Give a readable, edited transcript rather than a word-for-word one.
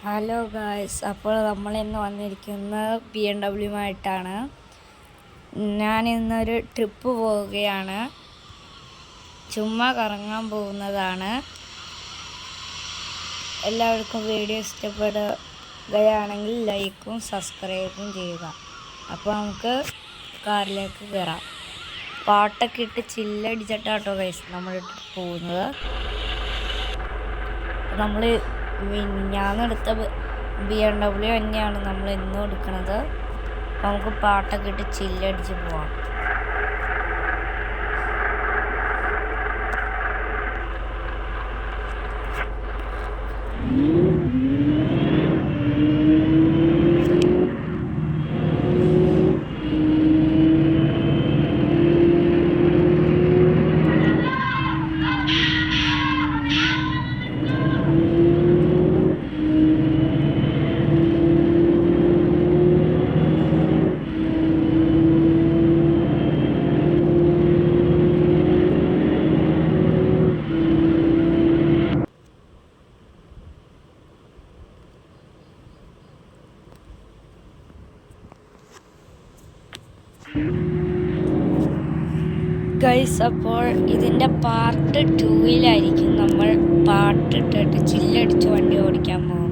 Hello guys, അപ്പോൾ നമ്മൾ ഇന്ന് വന്നിരിക്കുന്നത് BMW ഞാൻ ഇന്നൊരു ട്രിപ്പ് പോവുകയാണ്. ചുമ്മാ കറങ്ങാൻ പോകുന്നതാണ്. എല്ലാവർക്കും വീഡിയോ ഇഷ്ടപ്പെടുകയാണെങ്കിൽ ലൈക്കും സബ്സ്ക്രൈബും ചെയ്യുക. അപ്പോൾ നമുക്ക് കാറിലേക്ക് കയറാം. പാട്ടൊക്കെ ഇട്ട് ചില്ലടിച്ചിട്ടാട്ടോ ഗൈസ് നമ്മൾ പോകുന്നത്. നമ്മൾ മിനിഞ്ഞാന്നെടുത്ത BMW തന്നെയാണ് നമ്മൾ ഇന്നും എടുക്കുന്നത്. നമുക്ക് പാട്ടൊക്കെ ഇട്ട് ചില്ലടിച്ച് പോവാം. ഗൈസ്, അപ്പോൾ ഇതിൻ്റെ പാർട്ട് 2-ലായിരിക്കും നമ്മൾ പാട്ടിട്ടിട്ട് ചില്ലടിച്ച് വണ്ടി ഓടിക്കാൻ പോകുന്നത്.